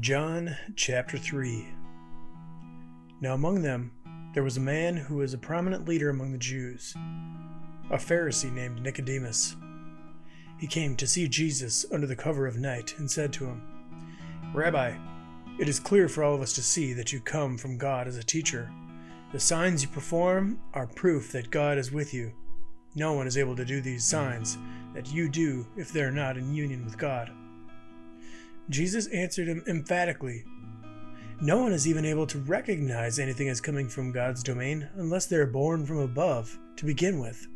John chapter 3. Now among them there was a man who was a prominent leader among the Jews, a Pharisee named Nicodemus. He came to see Jesus under the cover of night and said to him, "Rabbi, it is clear for all of us to see that you come from God as a teacher. The signs you perform are proof that God is with you. No one is able to do these signs that you do if they are not in union with God." Jesus answered him emphatically, "No one is even able to recognize anything as coming from God's domain unless they are born from above, to begin with.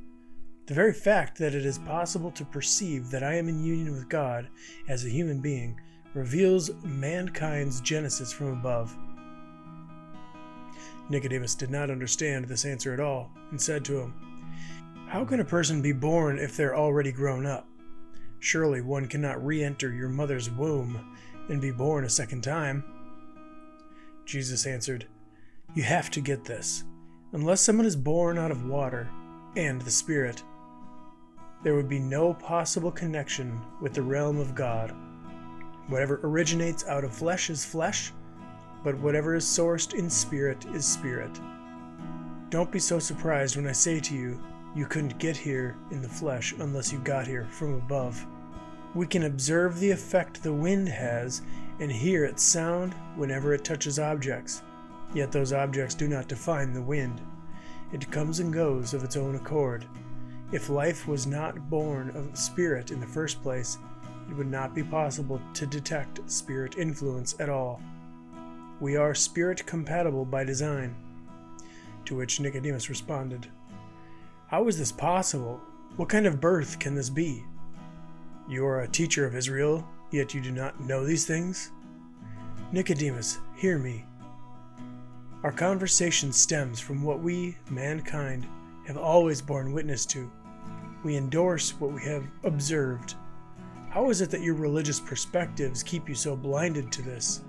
The very fact that it is possible to perceive that I am in union with God as a human being reveals mankind's genesis from above." Nicodemus did not understand this answer at all and said to him, "How can a person be born if they're already grown up? Surely one cannot re-enter your mother's womb and be born a second time." Jesus answered, "You have to get this. Unless someone is born out of water and the Spirit, there would be no possible connection with the realm of God. Whatever originates out of flesh is flesh, but whatever is sourced in spirit is spirit. Don't be so surprised when I say to you, you couldn't get here in the flesh unless you got here from above. We can observe the effect the wind has and hear its sound whenever it touches objects, yet those objects do not define the wind. It comes and goes of its own accord. If life was not born of spirit in the first place, it would not be possible to detect spirit influence at all. We are spirit compatible by design." To which Nicodemus responded, "How is this possible? What kind of birth can this be? You are a teacher of Israel, yet you do not know these things?" "Nicodemus, hear me. Our conversation stems from what we, mankind, have always borne witness to. We endorse what we have observed. How is it that your religious perspectives keep you so blinded to this?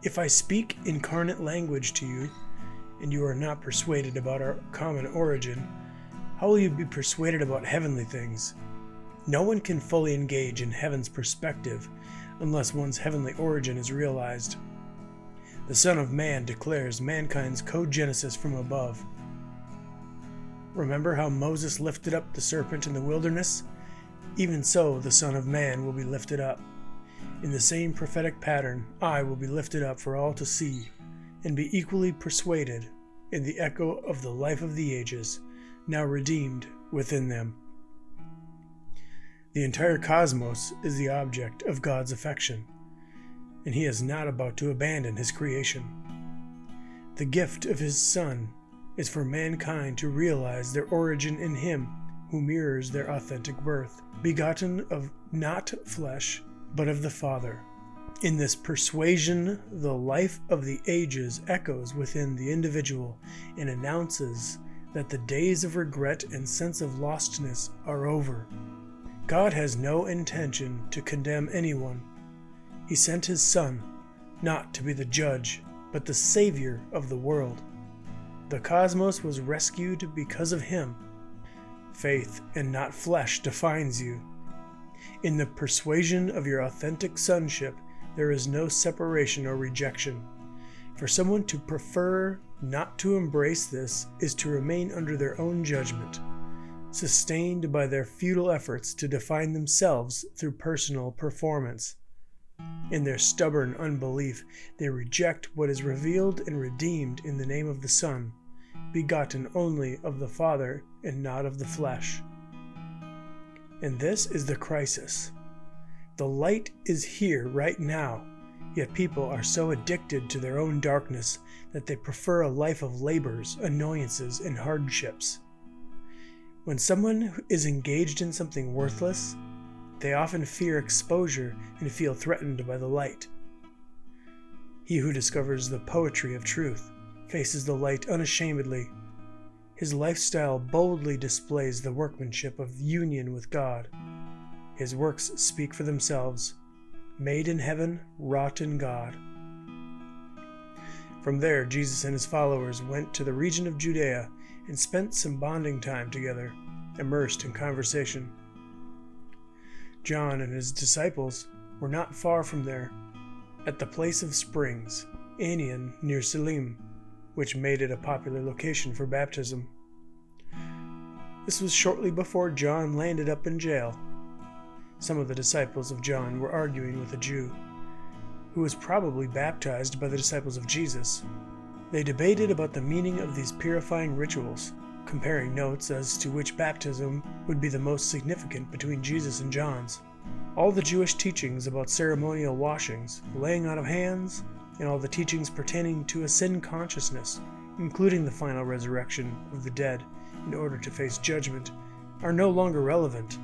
If I speak incarnate language to you, and you are not persuaded about our common origin, how will you be persuaded about heavenly things? No one can fully engage in heaven's perspective unless one's heavenly origin is realized. The Son of Man declares mankind's cogenesis from above. Remember how Moses lifted up the serpent in the wilderness? Even so, the Son of Man will be lifted up. In the same prophetic pattern, I will be lifted up for all to see, and be equally persuaded in the echo of the life of the ages, now redeemed within them. The entire cosmos is the object of God's affection, and He is not about to abandon His creation. The gift of His Son is for mankind to realize their origin in Him who mirrors their authentic birth, begotten of not flesh, but of the Father. In this persuasion, the life of the ages echoes within the individual and announces that the days of regret and sense of lostness are over. God has no intention to condemn anyone. He sent His Son, not to be the judge, but the Savior of the world. The cosmos was rescued because of Him. Faith and not flesh defines you. In the persuasion of your authentic sonship, there is no separation or rejection. For someone to prefer not to embrace this is to remain under their own judgment, sustained by their futile efforts to define themselves through personal performance. In their stubborn unbelief, they reject what is revealed and redeemed in the name of the Son, begotten only of the Father and not of the flesh. And this is the crisis. The light is here right now, yet people are so addicted to their own darkness that they prefer a life of labors, annoyances, and hardships. When someone is engaged in something worthless, they often fear exposure and feel threatened by the light. He who discovers the poetry of truth faces the light unashamedly. His lifestyle boldly displays the workmanship of union with God. His works speak for themselves, made in heaven, wrought in God. From there, Jesus and His followers went to the region of Judea and spent some bonding time together, immersed in conversation. John and his disciples were not far from there. at the place of springs, Anion near Salim, which made it a popular location for baptism. This was shortly before John landed up in jail. Some of the disciples of John were arguing with a Jew, who was probably baptized by the disciples of Jesus. They debated about the meaning of these purifying rituals, comparing notes as to which baptism would be the most significant between Jesus and John's. All the Jewish teachings about ceremonial washings, laying on of hands, and all the teachings pertaining to a sin consciousness, including the final resurrection of the dead in order to face judgment, are no longer relevant.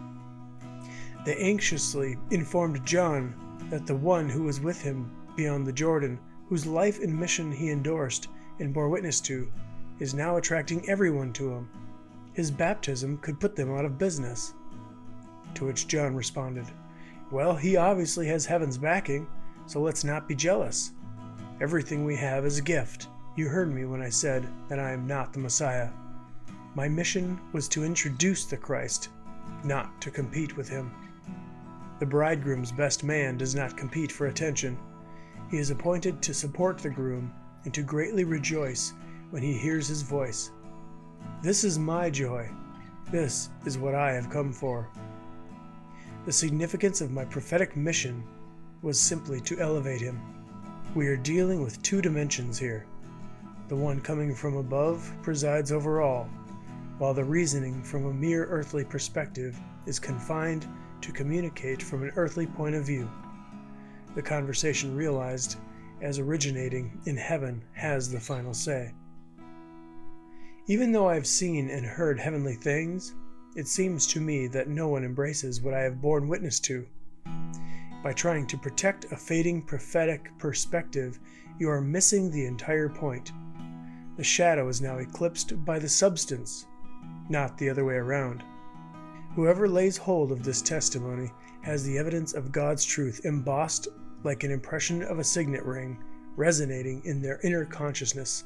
They anxiously informed John that the one who was with him beyond the Jordan, whose life and mission he endorsed and bore witness to, is now attracting everyone to him. His baptism could put them out of business. To which John responded, "Well, he obviously has heaven's backing, so let's not be jealous. Everything we have is a gift. You heard me when I said that I am not the Messiah. My mission was to introduce the Christ, not to compete with him. The bridegroom's best man does not compete for attention. He is appointed to support the groom and to greatly rejoice when he hears his voice. This is my joy. This is what I have come for." The significance of my prophetic mission was simply to elevate him. We are dealing with two dimensions here. The one coming from above presides over all, while the reasoning from a mere earthly perspective is confined to communicate from an earthly point of view. The conversation realized as originating in heaven has the final say. Even though I have seen and heard heavenly things, it seems to me that no one embraces what I have borne witness to. By trying to protect a fading prophetic perspective, you are missing the entire point. The shadow is now eclipsed by the substance, not the other way around. Whoever lays hold of this testimony has the evidence of God's truth embossed like an impression of a signet ring, resonating in their inner consciousness.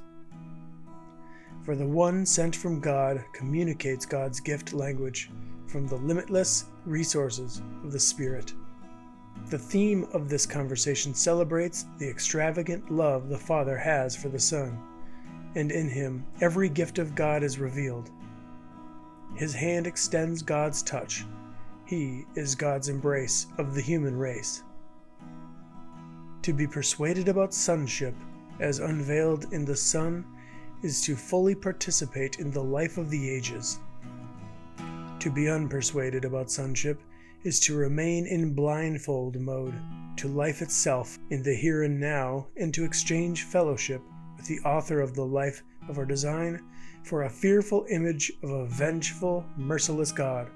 For the one sent from God communicates God's gift language from the limitless resources of the Spirit. The theme of this conversation celebrates the extravagant love the Father has for the Son, and in him every gift of God is revealed. His hand extends God's touch. He is God's embrace of the human race. To be persuaded about sonship, as unveiled in the Son, is to fully participate in the life of the ages. To be unpersuaded about sonship is to remain in blindfold mode to life itself in the here and now, and to exchange fellowship with the author of the life of our design for a fearful image of a vengeful, merciless God,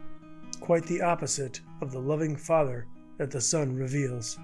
quite the opposite of the loving Father that the Son reveals.